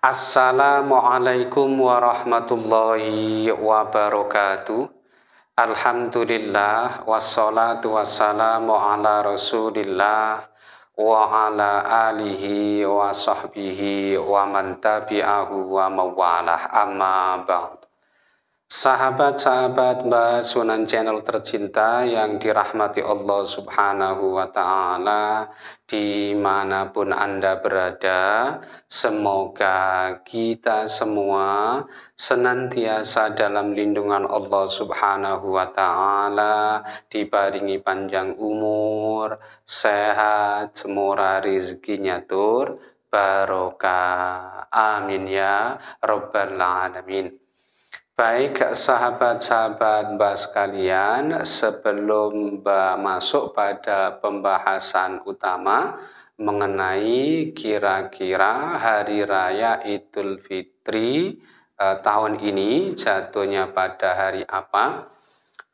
Assalamualaikum warahmatullahi wabarakatuh. Alhamdulillah wassalatu wassalamu ala Rasulillah wa ala alihi wa sahbihi wa man tabi'ahu wa mawalah, amma ba'd. Sahabat-sahabat Mbak Sunan Channel tercinta yang dirahmati Allah Subhanahu wa Ta'ala, dimanapun Anda berada, semoga kita semua senantiasa dalam lindungan Allah Subhanahu wa Ta'ala, dibaringi panjang umur, sehat, semurah rezekinya tur, barokah. Amin ya Rabbal Alamin. Baik sahabat-sahabat Mbak sekalian, sebelum Mbak masuk pada pembahasan utama mengenai kira-kira hari raya Idul Fitri tahun ini jatuhnya pada hari apa,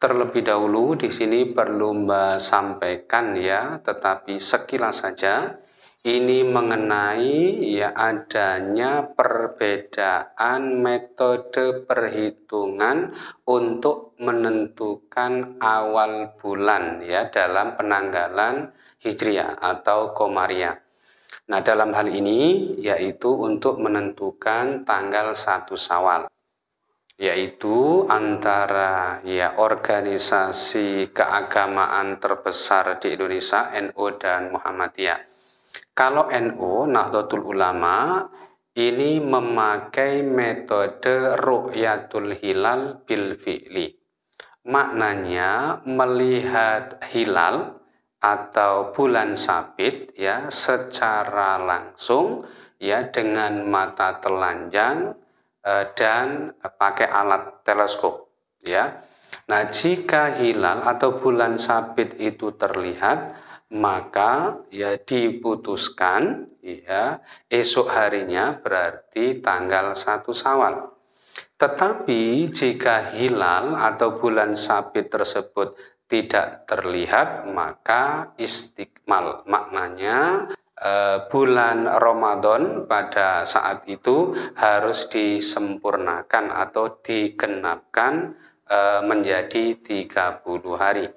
terlebih dahulu di sini perlu Mbak sampaikan ya, tetapi sekilas saja. Ini mengenai ya adanya perbedaan metode perhitungan untuk menentukan awal bulan ya dalam penanggalan Hijriah atau Komariah. Nah, dalam hal ini yaitu untuk menentukan tanggal 1 Syawal, yaitu antara ya organisasi keagamaan terbesar di Indonesia, NU dan Muhammadiyah. Kalau NU, Nahdlatul Ulama, ini memakai metode ru'yatul hilal bil fi'li. Maknanya melihat hilal atau bulan sabit ya secara langsung ya dengan mata telanjang dan pakai alat teleskop ya. Nah, jika hilal atau bulan sabit itu terlihat, maka ya diputuskan ya esok harinya berarti tanggal 1 Syawal. Tetapi jika hilal atau bulan sabit tersebut tidak terlihat, maka istikmal, maknanya bulan Ramadan pada saat itu harus disempurnakan atau digenapkan menjadi 30 hari.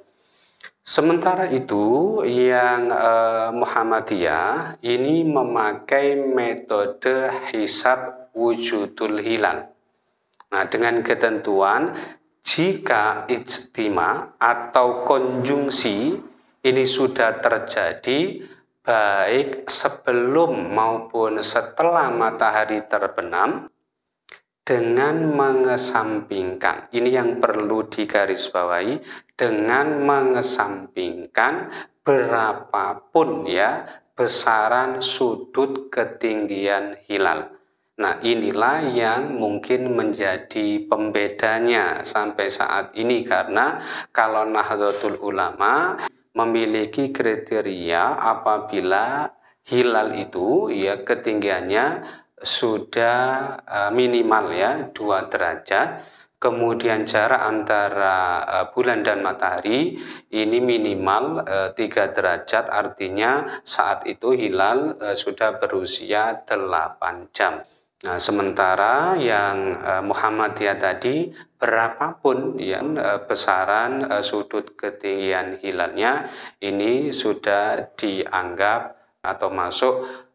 Sementara itu yang Muhammadiyah ini memakai metode hisab wujudul hilal. Nah, dengan ketentuan jika ijtima atau konjungsi ini sudah terjadi baik sebelum maupun setelah matahari terbenam, dengan mengesampingkan, ini yang perlu digarisbawahi, dengan mengesampingkan berapapun ya besaran sudut ketinggian hilal. Nah, inilah yang mungkin menjadi pembedanya sampai saat ini, karena kalau Nahdlatul Ulama memiliki kriteria apabila hilal itu ya ketinggiannya sudah minimal ya 2 derajat, kemudian jarak antara bulan dan matahari ini minimal 3 derajat, artinya saat itu hilal sudah berusia 8 jam. Nah, sementara yang Muhammadiyah tadi berapapun ya besaran sudut ketinggian hilalnya ini sudah dianggap atau masuk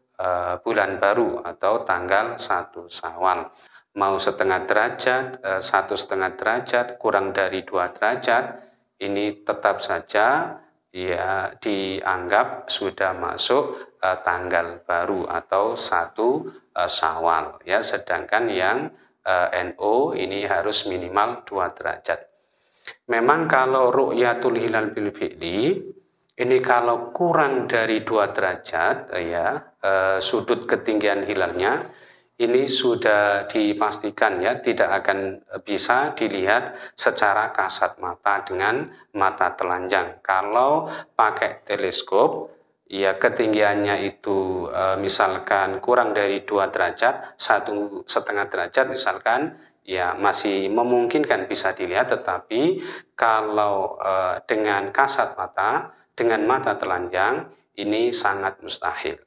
bulan baru atau tanggal 1 Syawal. Mau setengah derajat, 1,5 derajat, kurang dari 2 derajat, ini tetap saja ya dianggap sudah masuk tanggal baru atau 1 Syawal ya, sedangkan yang NU ini harus minimal 2 derajat. Memang kalau ru'yatul hilal bil fi'li ini kalau kurang dari 2 derajat ya sudut ketinggian hilalnya ini sudah dipastikan ya tidak akan bisa dilihat secara kasat mata dengan mata telanjang. Kalau pakai teleskop ya ketinggiannya itu misalkan kurang dari 2 derajat, 1,5 derajat misalkan, ya masih memungkinkan bisa dilihat, tetapi kalau dengan kasat mata, dengan mata telanjang, ini sangat mustahil.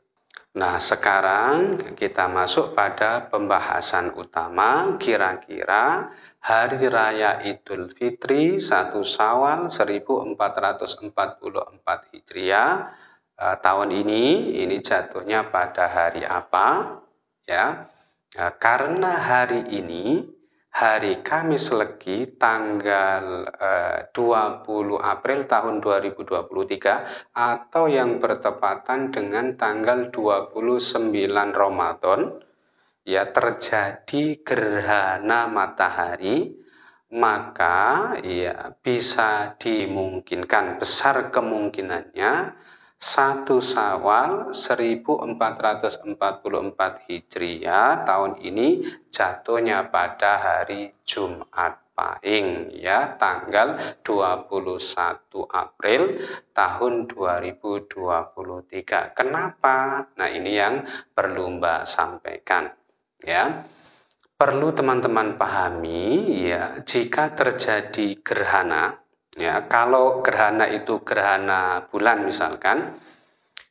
Nah, sekarang kita masuk pada pembahasan utama, kira-kira Hari Raya Idul Fitri 1 Syawal 1444 Hijriah tahun ini jatuhnya pada hari apa? Ya, karena hari ini hari Kamis Legi tanggal 20 April tahun 2023 atau yang bertepatan dengan tanggal 29 Ramadan, ya, terjadi gerhana matahari, maka ya bisa dimungkinkan, besar kemungkinannya 1 Syawal 1444 Hijriah tahun ini jatuhnya pada hari Jumat Pahing, ya, tanggal 21 April tahun 2023. Kenapa? Nah, ini yang perlu Mbak sampaikan, ya. Perlu teman-teman pahami, ya, jika terjadi gerhana, ya, kalau gerhana itu gerhana bulan misalkan,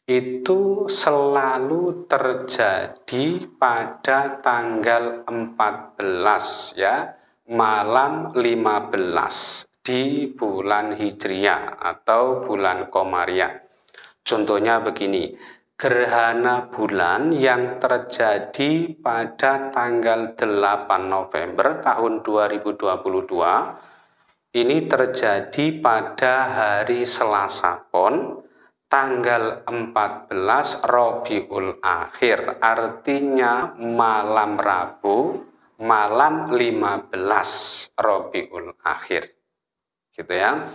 itu selalu terjadi pada tanggal 14, ya, malam 15 di bulan Hijriah atau bulan Komariah. Contohnya begini, gerhana bulan yang terjadi pada tanggal 8 November tahun 2022 ini terjadi pada hari Selasa Pon tanggal 14 Rabiul Akhir, artinya malam Rabu, malam 15 Rabiul Akhir, gitu ya.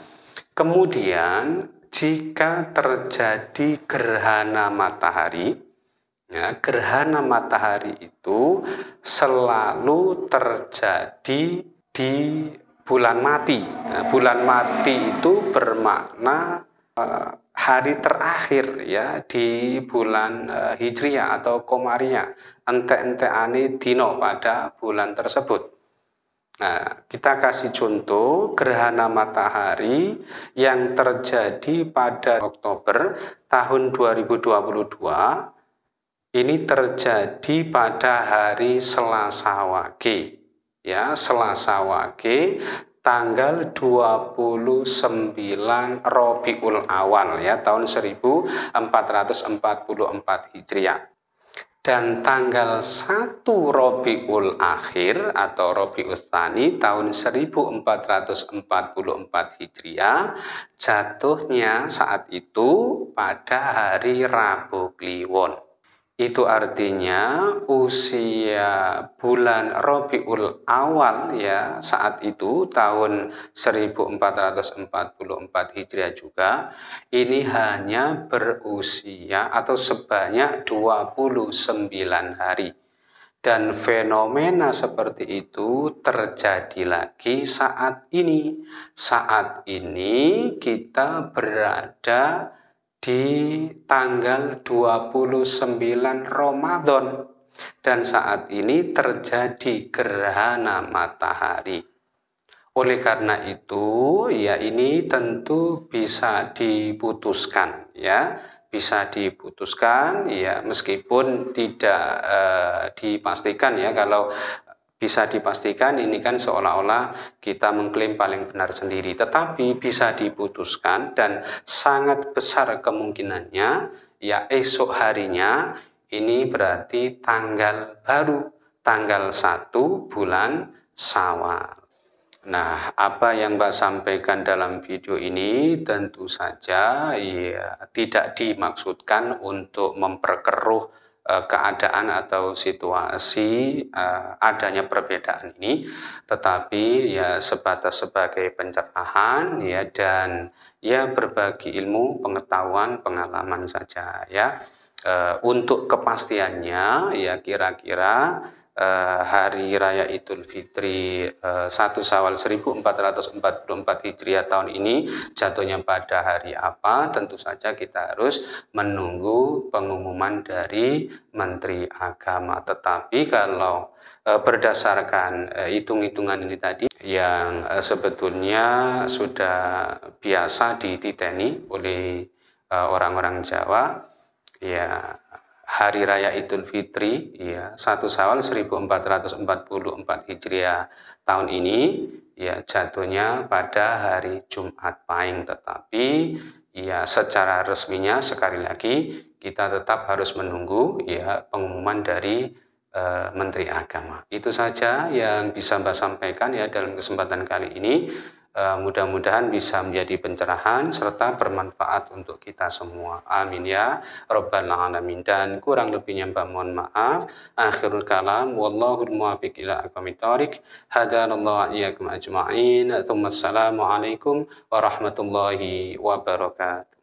Kemudian jika terjadi gerhana matahari, ya, gerhana matahari itu selalu terjadi di bulan mati. Nah, bulan mati itu bermakna hari terakhir, ya, di bulan Hijriah atau Komariah, ente-enteane dino pada bulan tersebut. Nah, kita kasih contoh gerhana matahari yang terjadi pada Oktober tahun 2022 ini terjadi pada hari Selasa Wage, ya, Selasa Wage tanggal 29 Rabiul Awal, ya, tahun 1444 Hijriah. Dan tanggal 1 Rabiul Akhir atau Rabiul Tsani tahun 1444 Hijriah jatuhnya saat itu pada hari Rabu Kliwon. Itu artinya usia bulan Rabiul Awal, ya, saat itu tahun 1444 Hijriah juga ini hanya berusia atau sebanyak 29 hari. Dan fenomena seperti itu terjadi lagi saat ini. Saat ini kita berada di tanggal 29 Ramadan dan saat ini terjadi gerhana matahari. Oleh karena itu, ya, ini tentu bisa diputuskan, ya, bisa diputuskan, ya, meskipun tidak dipastikan, ya. Kalau bisa dipastikan ini kan seolah-olah kita mengklaim paling benar sendiri, tetapi bisa diputuskan dan sangat besar kemungkinannya, ya, esok harinya ini berarti tanggal baru, tanggal 1 bulan Syawal. Nah, apa yang Mbak sampaikan dalam video ini tentu saja, ya, tidak dimaksudkan untuk memperkeruh keadaan atau situasi adanya perbedaan ini, tetapi ya sebatas sebagai pencerahan, ya, dan ya berbagi ilmu, pengetahuan, pengalaman saja, ya. Untuk kepastiannya, ya, kira-kira Hari Raya Idul Fitri 1 Syawal 1444 Hijriah tahun ini jatuhnya pada hari apa? Tentu saja kita harus menunggu pengumuman dari Menteri Agama. Tetapi kalau berdasarkan hitung-hitungan ini tadi yang sebetulnya sudah biasa dititeni oleh orang-orang Jawa, ya, hari raya Idul Fitri, ya 1 Syawal 1444 Hijriah tahun ini, ya jatuhnya pada hari Jumat Pahing, tetapi ya secara resminya sekali lagi kita tetap harus menunggu ya pengumuman dari Menteri Agama. Itu saja yang bisa Mbak sampaikan ya dalam kesempatan kali ini. Mudah-mudahan bisa menjadi pencerahan serta bermanfaat untuk kita semua. Amin ya Rabbal Alamin. Dan kurang lebihnya Mbak mohon maaf. Akhirul kalam. Wallahul muwaffiq ila aqwamit thoriq. Hadanallahu iyyakum ajma'in. Assalamualaikum warahmatullahi wabarakatuh.